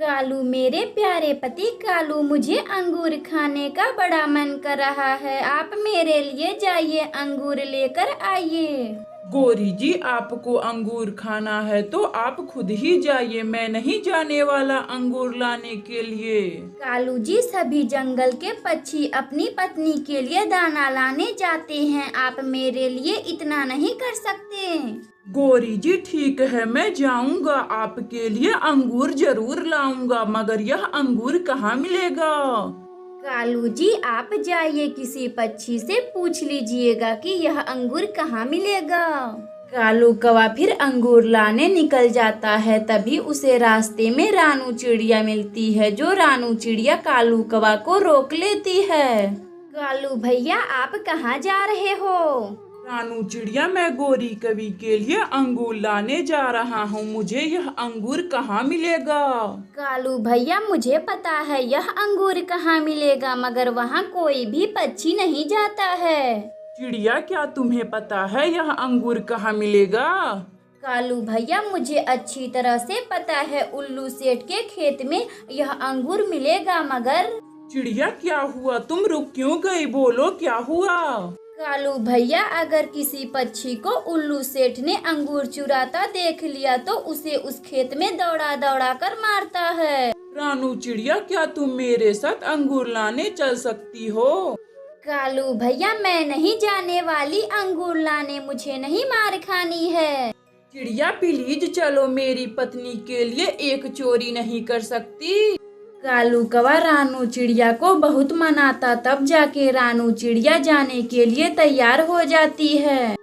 कालू, मेरे प्यारे पति कालू, मुझे अंगूर खाने का बड़ा मन कर रहा है। आप मेरे लिए जाइए अंगूर लेकर आइए। गौरी जी, आपको अंगूर खाना है तो आप खुद ही जाइए, मैं नहीं जाने वाला अंगूर लाने के लिए। कालू जी, सभी जंगल के पक्षी अपनी पत्नी के लिए दाना लाने जाते हैं, आप मेरे लिए इतना नहीं कर सकते। गौरी जी ठीक है, मैं जाऊंगा, आपके लिए अंगूर जरूर लाऊंगा, मगर यह अंगूर कहाँ मिलेगा? कालू जी, आप जाइए, किसी पक्षी से पूछ लीजिएगा कि यह अंगूर कहाँ मिलेगा। कालू कौवा फिर अंगूर लाने निकल जाता है। तभी उसे रास्ते में रानू चिड़िया मिलती है, जो रानू चिड़िया कालू कौवा को रोक लेती है। कालू भैया, आप कहाँ जा रहे हो? रानू चिड़िया, मैं गौरी कवि के लिए अंगूर लाने जा रहा हूँ, मुझे यह अंगूर कहाँ मिलेगा? कालू भैया, मुझे पता है यह अंगूर कहाँ मिलेगा, मगर वहाँ कोई भी पक्षी नहीं जाता है। चिड़िया, क्या तुम्हें पता है यह अंगूर कहाँ मिलेगा? कालू भैया, मुझे अच्छी तरह से पता है, उल्लू सेठ के खेत में यह अंगूर मिलेगा। मगर चिड़िया, क्या हुआ? तुम रुक क्यों गई? बोलो, क्या हुआ? कालू भैया, अगर किसी पक्षी को उल्लू सेठ ने अंगूर चुराता देख लिया तो उसे उस खेत में दौड़ा दौड़ा कर मारता है। रानू चिड़िया, क्या तुम मेरे साथ अंगूर लाने चल सकती हो? कालू भैया, मैं नहीं जाने वाली अंगूर लाने, मुझे नहीं मार खानी है। चिड़िया प्लीज चलो, मेरी पत्नी के लिए एक चोरी नहीं कर सकती? कालू कौवा रानू चिड़िया को बहुत मनाता, तब जाके रानू चिड़िया जाने के लिए तैयार हो जाती है।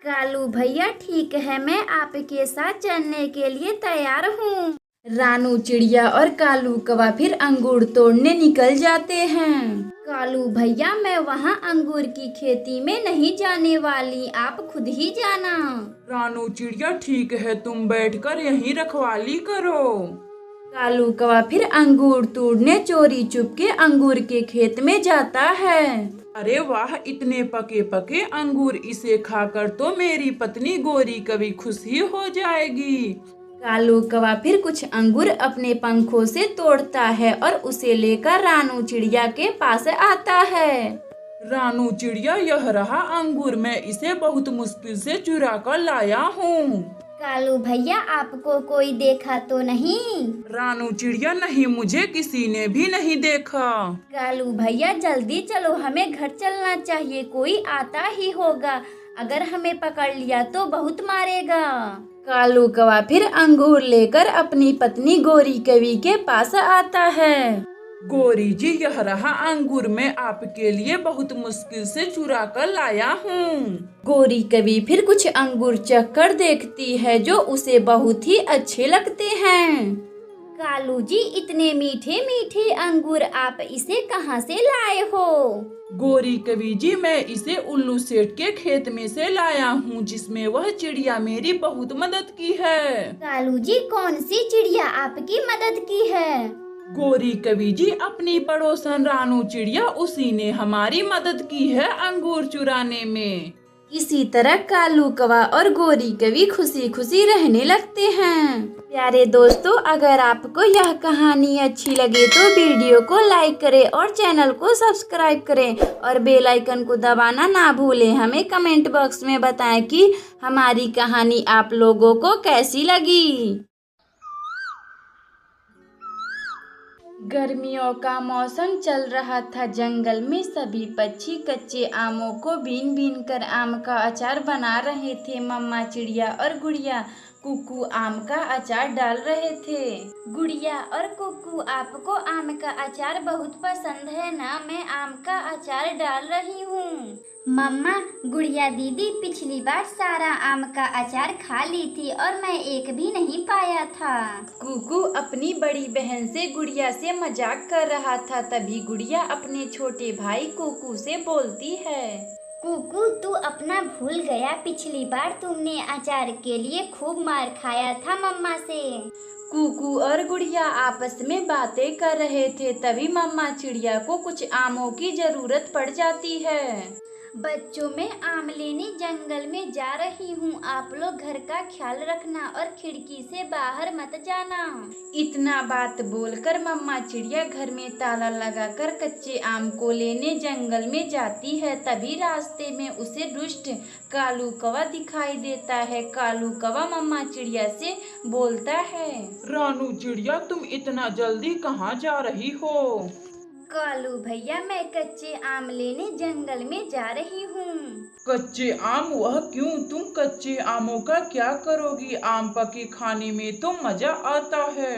कालू भैया ठीक है, मैं आपके साथ चलने के लिए तैयार हूँ। रानू चिड़िया और कालू कौवा फिर अंगूर तोड़ने निकल जाते हैं। कालू भैया, मैं वहाँ अंगूर की खेती में नहीं जाने वाली, आप खुद ही जाना। रानू चिड़िया ठीक है, तुम बैठकर यहीं रखवाली करो। कालू कौवा फिर अंगूर तोड़ने चोरी चुपके अंगूर के खेत में जाता है। अरे वाह, इतने पके पके अंगूर, इसे खाकर तो मेरी पत्नी गौरी कभी खुश ही हो जाएगी। कालू कौवा फिर कुछ अंगूर अपने पंखों से तोड़ता है और उसे लेकर रानू चिड़िया के पास आता है। रानू चिड़िया, यह रहा अंगूर, मैं इसे बहुत मुश्किल से चुरा कर लाया हूँ। कालू भैया, आपको कोई देखा तो नहीं? रानू चिड़िया, नहीं, मुझे किसी ने भी नहीं देखा। कालू भैया, जल्दी चलो, हमें घर चलना चाहिए, कोई आता ही होगा, अगर हमें पकड़ लिया तो बहुत मारेगा। कालू कौवा फिर अंगूर लेकर अपनी पत्नी गौरी कवि के पास आता है। गौरी जी, यह रहा अंगूर, मैं आपके लिए बहुत मुश्किल से चुरा कर लाया हूँ। गौरी कवि फिर कुछ अंगूर चख कर देखती है, जो उसे बहुत ही अच्छे लगते हैं। कालू जी, इतने मीठे मीठे अंगूर आप इसे कहाँ से लाए हो? गौरी कवि जी, मैं इसे उल्लू सेठ के खेत में से लाया हूँ, जिसमें वह चिड़िया मेरी बहुत मदद की है। कालू जी, कौन सी चिड़िया आपकी मदद की है? गौरी कवि जी, अपनी पड़ोसन रानू चिड़िया, उसी ने हमारी मदद की है अंगूर चुराने में। इसी तरह कालू कौवा और गौरी कवि खुशी खुशी रहने लगते हैं। प्यारे दोस्तों, अगर आपको यह कहानी अच्छी लगे तो वीडियो को लाइक करें और चैनल को सब्सक्राइब करें और बेल आइकन को दबाना ना भूलें। हमें कमेंट बॉक्स में बताएं कि हमारी कहानी आप लोगों को कैसी लगी। गर्मियों का मौसम चल रहा था। जंगल में सभी पक्षी कच्चे आमों को बीन बीन कर आम का अचार बना रहे थे। मम्मा चिड़िया और गुड़िया कुकू आम का अचार डाल रहे थे। गुड़िया और कुकू, आपको आम का अचार बहुत पसंद है ना? मैं आम का अचार डाल रही हूँ। मम्मा, गुड़िया दीदी पिछली बार सारा आम का अचार खा ली थी और मैं एक भी नहीं पाया था। कुकू अपनी बड़ी बहन से गुड़िया से मजाक कर रहा था। तभी गुड़िया अपने छोटे भाई कुकू से बोलती है, कुकू, तू अपना भूल गया, पिछली बार तुमने अचार के लिए खूब मार खाया था मम्मा से। कुकू और गुड़िया आपस में बातें कर रहे थे। तभी मम्मा चिड़िया को कुछ आमों की जरूरत पड़ जाती है। बच्चों, मैं आम लेने जंगल में जा रही हूँ। आप लोग घर का ख्याल रखना और खिड़की से बाहर मत जाना। इतना बात बोलकर मम्मा चिड़िया घर में ताला लगाकर कच्चे आम को लेने जंगल में जाती है। तभी रास्ते में उसे दुष्ट कालू कौवा दिखाई देता है। कालू कौवा मम्मा चिड़िया से बोलता है, रानू चिड़िया, तुम इतना जल्दी कहाँ जा रही हो? कालू भैया, मैं कच्चे आम लेने जंगल में जा रही हूँ। कच्चे आम? वह क्यों? तुम कच्चे आमों का क्या करोगी? आम पके खाने में तो मजा आता है।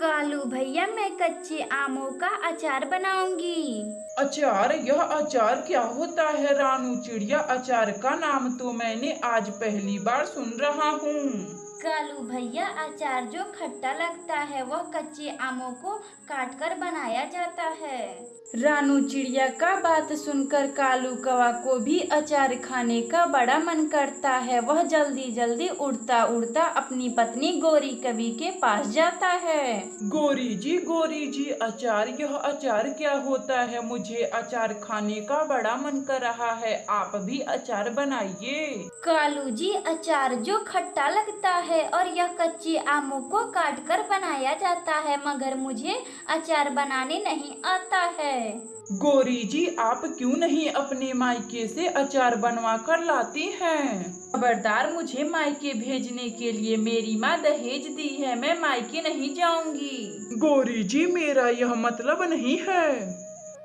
कालू भैया, मैं कच्चे आमों का अचार बनाऊंगी। अचार? यह अचार क्या होता है रानू चिड़िया? अचार का नाम तो मैंने आज पहली बार सुन रहा हूँ। कालू भैया, अचार जो खट्टा लगता है वह कच्चे आमों को काटकर बनाया जाता है। रानू चिड़िया का बात सुनकर कालू कौवा को भी अचार खाने का बड़ा मन करता है। वह जल्दी जल्दी उड़ता उड़ता अपनी पत्नी गोरी कवि के पास जाता है। गोरी जी, अचार? यह अचार क्या होता है? मुझे अचार खाने का बड़ा मन कर रहा है। आप भी अचार बनाइए। कालू जी, अचार जो खट्टा लगता है और यह कच्चे आमों को काटकर बनाया जाता है, मगर मुझे अचार बनाने नहीं आता है। गोरी जी, आप क्यों नहीं अपने मायके से अचार बनवा कर लाती हैं? खबरदार, मुझे मायके भेजने के लिए मेरी माँ दहेज दी है। मैं मायके नहीं जाऊंगी। गोरी जी, मेरा यह मतलब नहीं है।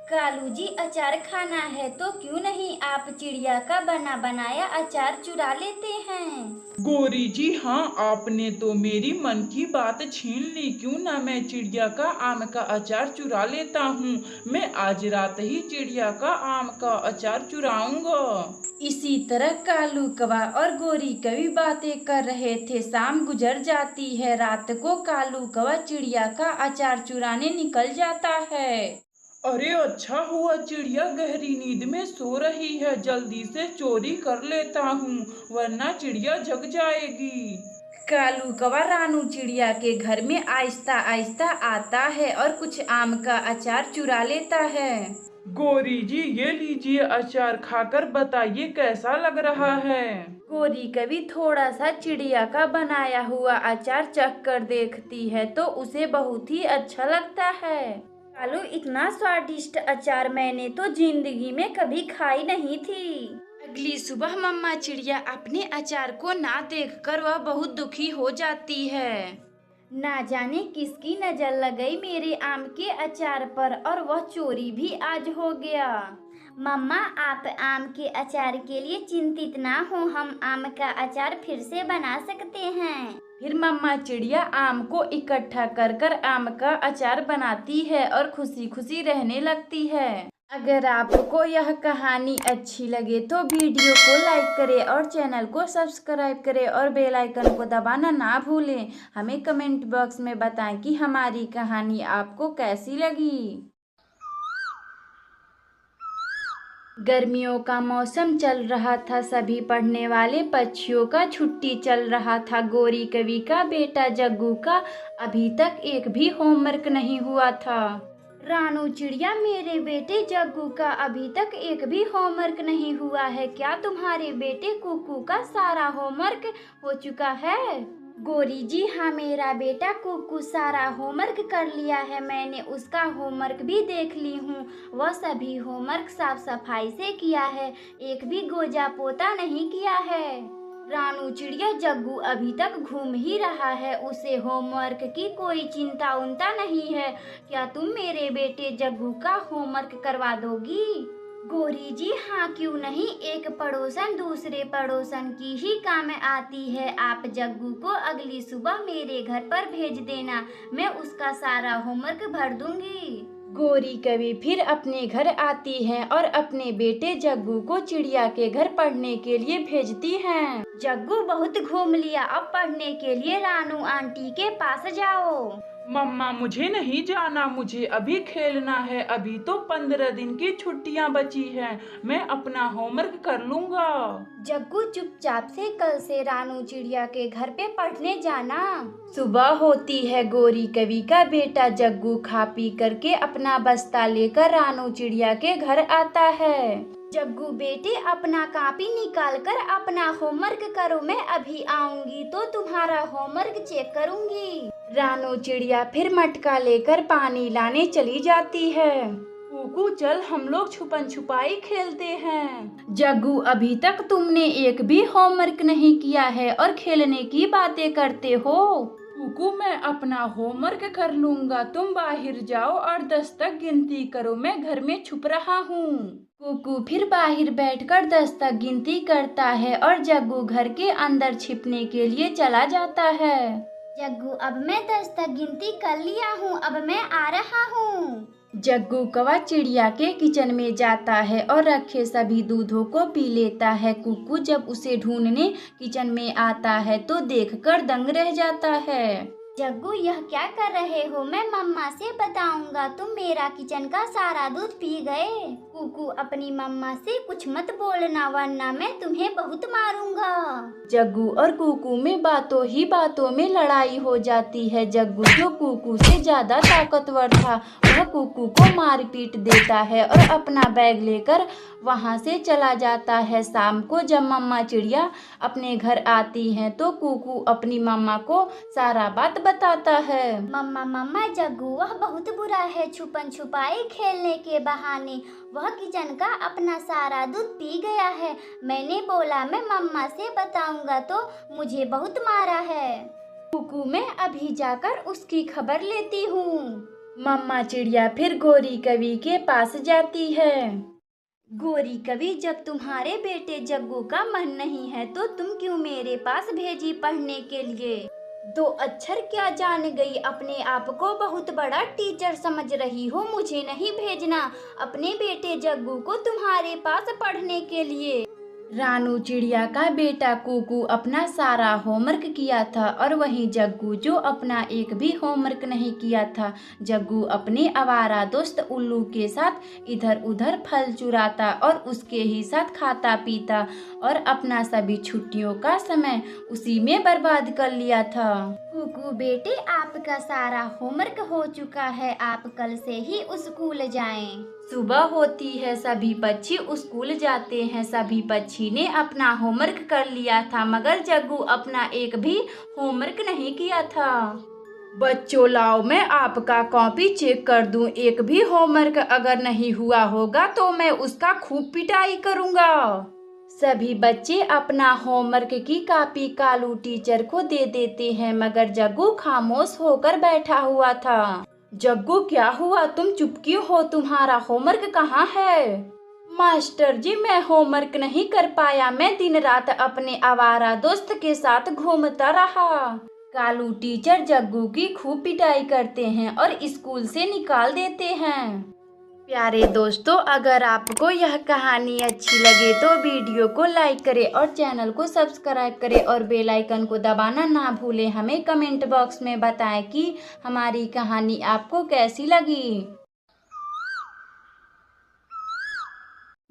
कालू जी, अचार खाना है तो क्यों नहीं आप चिड़िया का बना बनाया अचार चुरा लेते हैं। गोरी जी, हाँ, आपने तो मेरी मन की बात छीन ली। क्यों ना मैं चिड़िया का आम का अचार चुरा लेता हूँ। मैं आज रात ही चिड़िया का आम का अचार चुराऊंगा। इसी तरह कालू कौवा और गोरी कवि बातें कर रहे थे। शाम गुजर जाती है। रात को कालू कौवा चिड़िया का अचार चुराने निकल जाता है। अरे अच्छा हुआ, चिड़िया गहरी नींद में सो रही है। जल्दी से चोरी कर लेता हूँ, वरना चिड़िया जग जाएगी। कालू कौवा रानू चिड़िया के घर में आहिस्ता आहिस्ता आता है और कुछ आम का अचार चुरा लेता है। गोरी जी, ये लीजिए अचार, खाकर बताइए कैसा लग रहा है। गोरी कवि थोड़ा सा चिड़िया का बनाया हुआ अचार चख कर देखती है तो उसे बहुत ही अच्छा लगता है। कालू, इतना स्वादिष्ट अचार मैंने तो जिंदगी में कभी खाई नहीं थी। अगली सुबह मम्मा चिड़िया अपने अचार को ना देखकर वह बहुत दुखी हो जाती है। ना जाने किसकी नजर लग गई मेरे आम के अचार पर और वह चोरी भी आज हो गया। मम्मा, आप आम के अचार के लिए चिंतित ना हो, हम आम का अचार फिर से बना सकते हैं। फिर मम्मा चिड़िया आम को इकट्ठा कर कर आम का अचार बनाती है और खुशी खुशी रहने लगती है। अगर आपको यह कहानी अच्छी लगे तो वीडियो को लाइक करें और चैनल को सब्सक्राइब करें और बेल आइकन को दबाना ना भूलें। हमें कमेंट बॉक्स में बताएं कि हमारी कहानी आपको कैसी लगी। गर्मियों का मौसम चल रहा था। सभी पढ़ने वाले पक्षियों का छुट्टी चल रहा था। गोरी कवि का बेटा जग्गू का अभी तक एक भी होमवर्क नहीं हुआ था। रानू चिड़िया, मेरे बेटे जग्गू का अभी तक एक भी होमवर्क नहीं हुआ है। क्या तुम्हारे बेटे कुकू का सारा होमवर्क हो चुका है? गोरी जी, हाँ, मेरा बेटा कुकू सारा होमवर्क कर लिया है। मैंने उसका होमवर्क भी देख ली हूँ। वह सभी होमवर्क साफ सफाई से किया है, एक भी गोजा पोता नहीं किया है। रानू चिड़िया, जग्गू अभी तक घूम ही रहा है, उसे होमवर्क की कोई चिंता उनता नहीं है। क्या तुम मेरे बेटे जग्गू का होमवर्क करवा दोगी? गोरी जी, हाँ, क्यों नहीं। एक पड़ोसन दूसरे पड़ोसन की ही काम आती है। आप जग्गू को अगली सुबह मेरे घर पर भेज देना, मैं उसका सारा होमवर्क भर दूंगी। गोरी कवि फिर अपने घर आती है और अपने बेटे जग्गू को चिड़िया के घर पढ़ने के लिए भेजती हैं। जग्गू, बहुत घूम लिया, अब पढ़ने के लिए रानू आंटी के पास जाओ। मम्मा, मुझे नहीं जाना, मुझे अभी खेलना है। अभी तो 15 दिन की छुट्टियां बची हैं, मैं अपना होमवर्क कर लूंगा। जग्गू, चुपचाप से कल से रानू चिड़िया के घर पे पढ़ने जाना। सुबह होती है। गोरी कवि का बेटा जग्गू खा पी करके अपना बस्ता लेकर रानू चिड़िया के घर आता है। जग्गू बेटे अपना कॉपी निकाल कर अपना होमवर्क करो, मैं अभी आऊंगी तो तुम्हारा होमवर्क चेक करूंगी। रानू चिड़िया फिर मटका लेकर पानी लाने चली जाती है। कुकू चल हम लोग छुपन छुपाई खेलते हैं। जग्गू अभी तक तुमने एक भी होमवर्क नहीं किया है और खेलने की बातें करते हो। कुकू मैं अपना होमवर्क कर लूंगा, तुम बाहर जाओ और 10 तक गिनती करो, मैं घर में छुप रहा हूँ। कुकू फिर बाहर बैठकर 10 तक गिनती करता है और जग्गू घर के अंदर छिपने के लिए चला जाता है। जग्गू अब मैं 10 तक गिनती कर लिया हूँ, अब मैं आ रहा हूँ। जग्गू कौवा चिड़िया के किचन में जाता है और रखे सभी दूधों को पी लेता है। कुकू जब उसे ढूंढने किचन में आता है तो देखकर दंग रह जाता है। जग्गू यह क्या कर रहे हो? मैं मम्मा से बताऊंगा, तुम मेरा किचन का सारा दूध पी गए। कुकू अपनी मम्मा से कुछ मत बोलना वरना मैं तुम्हें बहुत मारूंगा। जग्गू और कुकू में बातों ही बातों में लड़ाई हो जाती है। जग्गू जो कुकू से ज्यादा ताकतवर था वह कुकू को मार पीट देता है और अपना बैग लेकर वहां से चला जाता है। शाम को जब मम्मा चिड़िया अपने घर आती हैं तो कुकू अपनी मम्मा को सारा बात बताता है। मम्मा जग्गू वह बहुत बुरा है, छुपन छुपाई खेलने के बहाने वह किचन का अपना सारा दूध पी गया है। मैंने बोला मैं मम्मा से बताऊंगा तो मुझे बहुत मारा है। कुकू मैं अभी जाकर उसकी खबर लेती हूँ। मम्मा चिड़िया फिर गोरी कवि के पास जाती है। गोरी कवि, जब तुम्हारे बेटे जग्गू का मन नहीं है तो तुम क्यों मेरे पास भेजी पढ़ने के लिए? 2 अक्षर क्या जान गई, अपने आप को बहुत बड़ा टीचर समझ रही हो। मुझे नहीं भेजना अपने बेटे जग्गू को तुम्हारे पास पढ़ने के लिए। रानू चिड़िया का बेटा कुकू अपना सारा होमवर्क किया था और वहीं जग्गू जो अपना एक भी होमवर्क नहीं किया था। जग्गू अपने आवारा दोस्त उल्लू के साथ इधर उधर फल चुराता और उसके ही साथ खाता पीता और अपना सभी छुट्टियों का समय उसी में बर्बाद कर लिया था। कुकू बेटे, आपका सारा होमवर्क हो चुका है, आप कल से ही स्कूल जाएं। सुबह होती है, सभी पक्षी स्कूल जाते हैं। सभी पक्षी ने अपना होमवर्क कर लिया था मगर जग्गू अपना एक भी होमवर्क नहीं किया था। बच्चों लाओ मैं आपका कॉपी चेक कर दूं, एक भी होमवर्क अगर नहीं हुआ होगा तो मैं उसका खूब पिटाई करूंगा। सभी बच्चे अपना होमवर्क की कॉपी कालू टीचर को दे देते हैं मगर जग्गू खामोश होकर बैठा हुआ था। जग्गू क्या हुआ, तुम चुप क्यों हो? तुम्हारा होमवर्क कहाँ है? मास्टर जी मैं होमवर्क नहीं कर पाया, मैं दिन रात अपने आवारा दोस्त के साथ घूमता रहा। कालू टीचर जग्गू की खूब पिटाई करते हैं और स्कूल से निकाल देते हैं। प्यारे दोस्तों, अगर आपको यह कहानी अच्छी लगे तो वीडियो को लाइक करें और चैनल को सब्सक्राइब करें और बेल आइकन को दबाना ना भूलें। हमें कमेंट बॉक्स में बताएं कि हमारी कहानी आपको कैसी लगी।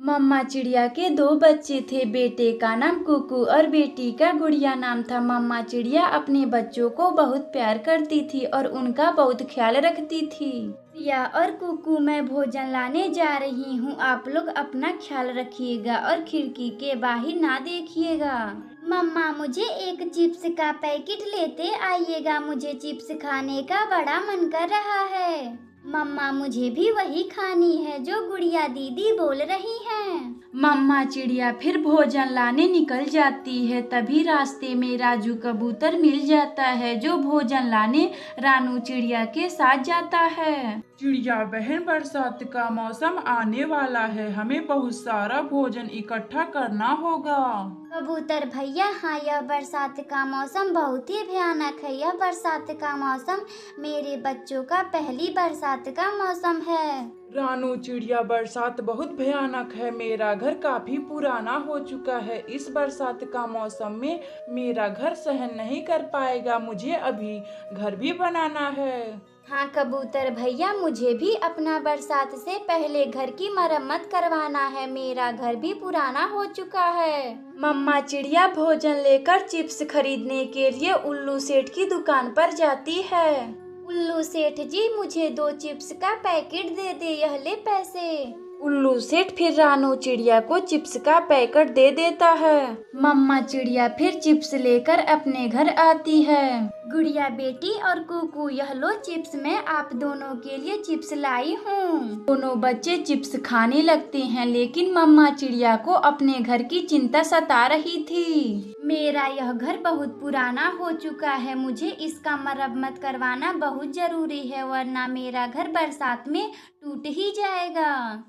मम्मा चिड़िया के 2 बच्चे थे, बेटे का नाम कुकू और बेटी का गुड़िया नाम था। मम्मा चिड़िया अपने बच्चों को बहुत प्यार करती थी और उनका बहुत ख्याल रखती थी। प्रिया और कुकू, मैं भोजन लाने जा रही हूँ, आप लोग अपना ख्याल रखिएगा और खिड़की के बाहर ना देखिएगा। मम्मा मुझे एक चिप्स का पैकेट लेते आइएगा, मुझे चिप्स खाने का बड़ा मन कर रहा है। मम्मा मुझे भी वही खानी है जो गुड़िया दीदी बोल रही हैं। मम्मा चिड़िया फिर भोजन लाने निकल जाती है। तभी रास्ते में राजू कबूतर मिल जाता है जो भोजन लाने रानू चिड़िया के साथ जाता है। चिड़िया बहन, बरसात का मौसम आने वाला है, हमें बहुत सारा भोजन इकट्ठा करना होगा। कबूतर भैया, हाँ यह बरसात का मौसम बहुत ही भयानक है। यह बरसात का मौसम मेरे बच्चों का पहली बरसात का मौसम है। रानू चिड़िया, बरसात बहुत भयानक है, मेरा घर काफी पुराना हो चुका है, इस बरसात का मौसम में मेरा घर सहन नहीं कर पाएगा, मुझे अभी घर भी बनाना है। हाँ कबूतर भैया, मुझे भी अपना बरसात से पहले घर की मरम्मत करवाना है, मेरा घर भी पुराना हो चुका है। मम्मा चिड़िया भोजन लेकर चिप्स खरीदने के लिए उल्लू सेठ की दुकान पर जाती है। उल्लू सेठ जी, मुझे 2 चिप्स का पैकेट दे दे, यह ले पैसे। उल्लू सेठ फिर रानू चिड़िया को चिप्स का पैकेट दे देता है। मम्मा चिड़िया फिर चिप्स लेकर अपने घर आती है। गुड़िया बेटी और कुकू, यह लो चिप्स, मैं आप दोनों के लिए चिप्स लाई हूँ। दोनों बच्चे चिप्स खाने लगते हैं, लेकिन मम्मा चिड़िया को अपने घर की चिंता सता रही थी। मेरा यह घर बहुत पुराना हो चुका है, मुझे इसका मरम्मत करवाना बहुत जरूरी है, वरना मेरा घर बरसात में टूट ही जाएगा।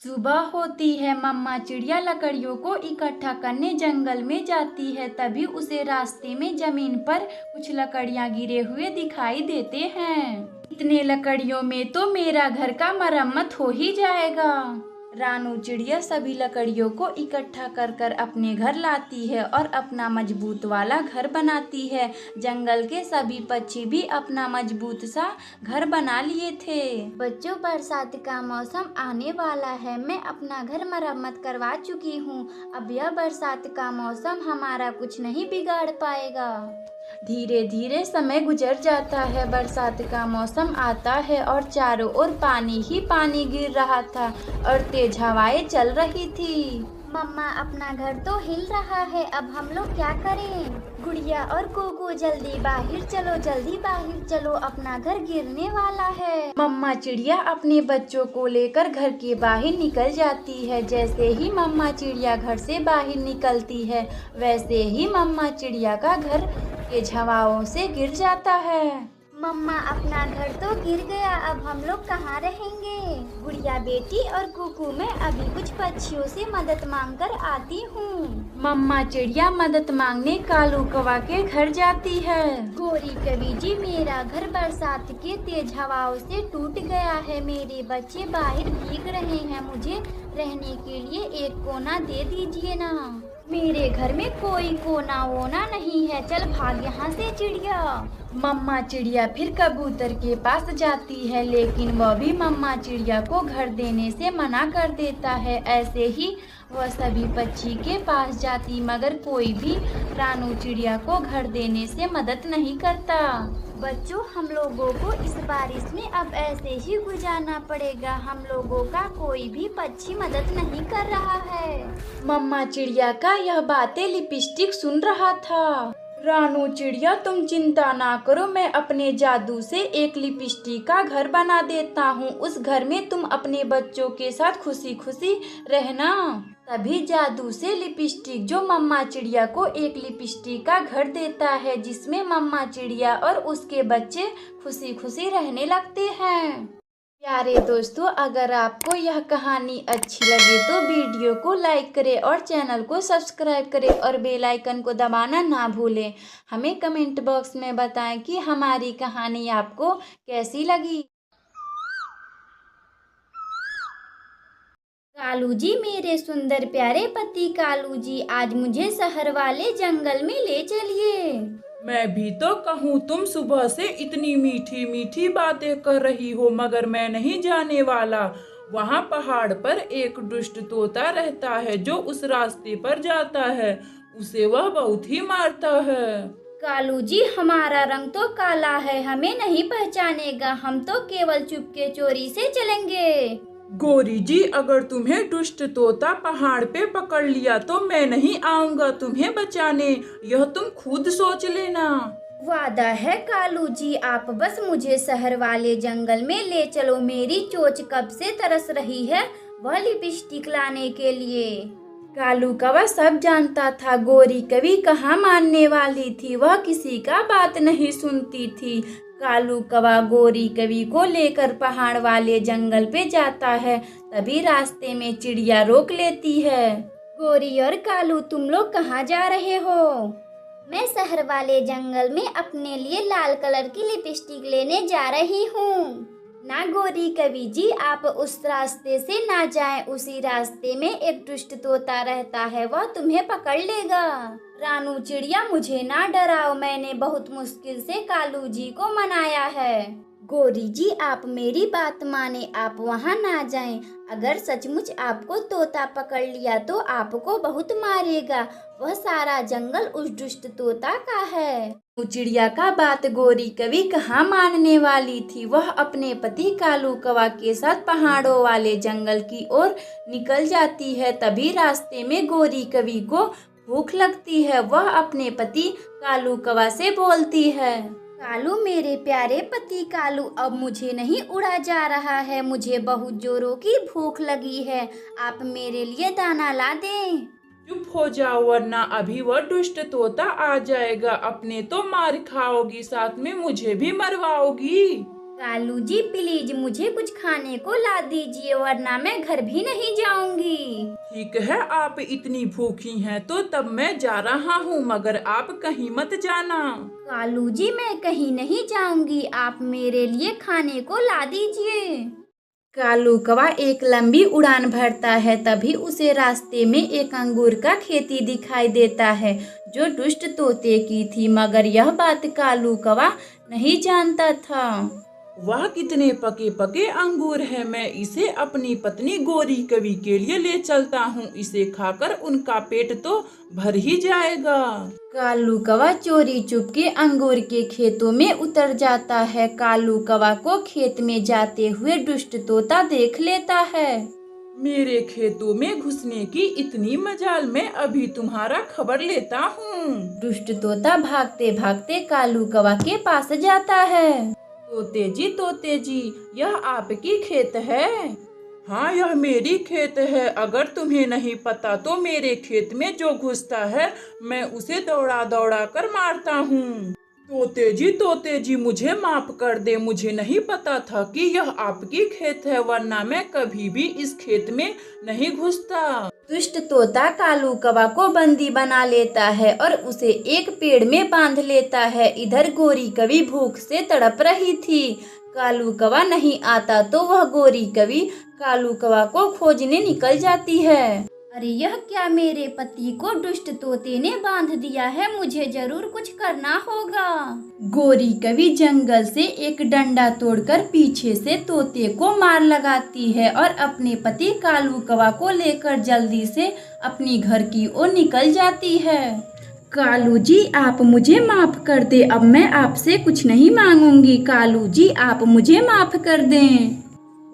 सुबह होती है। मम्मा चिड़िया लकड़ियों को इकट्ठा करने जंगल में जाती है। तभी उसे रास्ते में जमीन पर कुछ लकड़ियां गिरे हुए दिखाई देते हैं। इतने लकड़ियों में तो मेरा घर का मरम्मत हो ही जाएगा। रानू चिड़िया सभी लकड़ियों को इकट्ठा कर कर अपने घर लाती है और अपना मजबूत वाला घर बनाती है। जंगल के सभी पक्षी भी अपना मजबूत सा घर बना लिए थे। बच्चों, बरसात का मौसम आने वाला है, मैं अपना घर मरम्मत करवा चुकी हूँ। अब यह बरसात का मौसम हमारा कुछ नहीं बिगाड़ पाएगा। धीरे धीरे समय गुजर जाता है। बरसात का मौसम आता है और चारों ओर पानी ही पानी गिर रहा था और तेज हवाएं चल रही थी। मम्मा, अपना घर तो हिल रहा है, अब हम लोग क्या करें? गुड़िया और कुकू, जल्दी बाहर चलो, जल्दी बाहर चलो, अपना घर गिरने वाला है। मम्मा चिड़िया अपने बच्चों को लेकर घर के बाहर निकल जाती है। जैसे ही मम्मा चिड़िया घर से बाहर निकलती है, वैसे ही मम्मा चिड़िया का घर तेज हवाओं से गिर जाता है। मम्मा, अपना घर तो गिर गया, अब हम लोग कहाँ रहेंगे? गुड़िया बेटी और कुकू, मैं अभी कुछ पक्षियों से मदद मांगकर आती हूँ। मम्मा चिड़िया मदद मांगने कालू कौवा के घर जाती है। गोरी कवि जी, मेरा घर बरसात के तेज हवाओं से टूट गया है, मेरे बच्चे बाहर भीग रहे हैं, मुझे रहने के लिए एक कोना दे दीजिए ना। मेरे घर में कोई कोना वोना नहीं है, चल भाग यहाँ से चिड़िया। मम्मा चिड़िया फिर कबूतर के पास जाती है, लेकिन वह भी मम्मा चिड़िया को घर देने से मना कर देता है। ऐसे ही वह सभी पक्षी के पास जाती, मगर कोई भी रानू चिड़िया को घर देने से मदद नहीं करता। बच्चों, हम लोगों को इस बारिश में अब ऐसे ही गुजारना पड़ेगा, हम लोगों का कोई भी पक्षी मदद नहीं कर रहा है। मम्मा चिड़िया का यह बातें लिपस्टिक सुन रहा था। रानू चिड़िया, तुम चिंता ना करो, मैं अपने जादू से एक लिपस्टिक का घर बना देता हूँ। उस घर में तुम अपने बच्चों के साथ खुशी खुशी रहना। तभी जादू से लिपस्टिक जो मम्मा चिड़िया को एक लिपस्टिक का घर देता है, जिसमें मम्मा चिड़िया और उसके बच्चे खुशी खुशी रहने लगते हैं। प्यारे दोस्तों, अगर आपको यह कहानी अच्छी लगे तो वीडियो को लाइक करें और चैनल को सब्सक्राइब करें और बेल आइकन को दबाना ना भूलें। हमें कमेंट बॉक्स में बताएं कि हमारी कहानी आपको कैसी लगी। कालू जी, मेरे सुंदर प्यारे पति कालू जी, आज मुझे शहर वाले जंगल में ले चलिए। मैं भी तो कहूँ, तुम सुबह से इतनी मीठी मीठी बातें कर रही हो, मगर मैं नहीं जाने वाला। वहाँ पहाड़ पर एक दुष्ट तोता रहता है जो उस रास्ते पर जाता है, उसे वह बहुत ही मारता है। कालू जी, हमारा रंग तो काला है, हमें नहीं पहचानेगा, हम तो केवल चुपके चोरी से चलेंगे। गोरी जी, अगर तुम्हें दुष्ट तोता पहाड़ पे पकड़ लिया तो मैं नहीं आऊंगा तुम्हें बचाने, यह तुम खुद सोच लेना। वादा है कालू जी, आप बस मुझे शहर वाले जंगल में ले चलो, मेरी चोंच कब से तरस रही है वह लिपस्टिक लाने के लिए। कालू कौवा सब जानता था, गोरी कभी कहाँ मानने वाली थी, वह किसी का बात नहीं सुनती थी। कालू कौवा गोरी कवि को लेकर पहाड़ वाले जंगल पे जाता है। तभी रास्ते में चिड़िया रोक लेती है। गोरी और कालू, तुम लोग कहाँ जा रहे हो? मैं शहर वाले जंगल में अपने लिए लाल कलर की लिपस्टिक लेने जा रही हूँ। ना गोरी कवि जी, आप उस रास्ते से ना जाएं, उसी रास्ते में एक दुष्ट तोता रहता है, वह तुम्हें पकड़ लेगा। रानू चिड़िया, मुझे ना डराओ, मैंने बहुत मुश्किल से कालू जी को मनाया है। गोरी जी, आप मेरी बात माने, आप वहाँ ना जाएं, अगर सचमुच आपको तोता पकड़ लिया तो आपको बहुत मारेगा, वह सारा जंगल उस दुष्ट तोता का है। चिड़िया का बात गोरी कवि कहाँ मानने वाली थी। वह अपने पति कालू कौवा के साथ पहाड़ों वाले जंगल की ओर निकल जाती है। तभी रास्ते में गोरी कवि को भूख लगती है। वह अपने पति कालू कौवा से बोलती है, कालू मेरे प्यारे पति कालू, अब मुझे नहीं उड़ा जा रहा है, मुझे बहुत जोरों की भूख लगी है, आप मेरे लिए दाना ला दें। चुप हो जाओ वरना अभी वह दुष्ट तोता आ जाएगा। अपने तो मार खाओगी, साथ में मुझे भी मरवाओगी। कालू जी प्लीज मुझे कुछ खाने को ला दीजिए, वरना मैं घर भी नहीं जाऊंगी। ठीक है, आप इतनी भूखी हैं तो तब मैं जा रहा हूँ, मगर आप कहीं मत जाना। कालू जी मैं कहीं नहीं जाऊंगी, आप मेरे लिए खाने को ला दीजिए। कालू कौवा एक लंबी उड़ान भरता है। तभी उसे रास्ते में एक अंगूर का खेती दिखाई देता है जो दुष्ट तोते की थी, मगर यह बात कालू कौवा नहीं जानता था। वह कितने पके पके अंगूर हैं, मैं इसे अपनी पत्नी गोरी कवि के लिए ले चलता हूँ, इसे खाकर उनका पेट तो भर ही जाएगा। कालू कौवा चोरी चुपके अंगूर के खेतों में उतर जाता है। कालू कौवा को खेत में जाते हुए दुष्ट तोता देख लेता है। मेरे खेतों में घुसने की इतनी मजाल, मैं अभी तुम्हारा खबर लेता हूँ। दुष्ट तोता भागते भागते कालू कौवा के पास जाता है। तोते जी, यह आपकी खेत है? हाँ, यह मेरी खेत है। अगर तुम्हें नहीं पता तो मेरे खेत में जो घुसता है मैं उसे दौड़ा दौड़ा कर मारता हूँ। तोते जी मुझे माफ कर दे, मुझे नहीं पता था कि यह आपकी खेत है, वरना मैं कभी भी इस खेत में नहीं घुसता। दुष्ट तोता कालू कौवा को बंदी बना लेता है और उसे एक पेड़ में बांध लेता है। इधर गोरी कवि भूख से तड़प रही थी। कालू कौवा नहीं आता तो वह गोरी कवि कालू कौवा को खोजने निकल जाती है। अरे यह क्या, मेरे पति को दुष्ट तोते ने बांध दिया है, मुझे जरूर कुछ करना होगा। गोरी कवि जंगल से एक डंडा तोड़कर पीछे से तोते को मार लगाती है और अपने पति कालू कौवा को लेकर जल्दी से अपनी घर की ओर निकल जाती है। कालू जी आप मुझे माफ कर दे, अब मैं आपसे कुछ नहीं मांगूंगी। कालू जी आप मुझे माफ कर दें।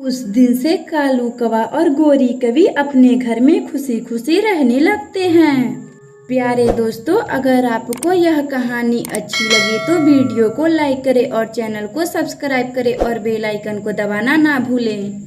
उस दिन से कालू कौवा और गोरी कवि अपने घर में खुशी खुशी रहने लगते हैं। प्यारे दोस्तों, अगर आपको यह कहानी अच्छी लगी तो वीडियो को लाइक करें और चैनल को सब्सक्राइब करें और बेल आइकन को दबाना ना भूलें।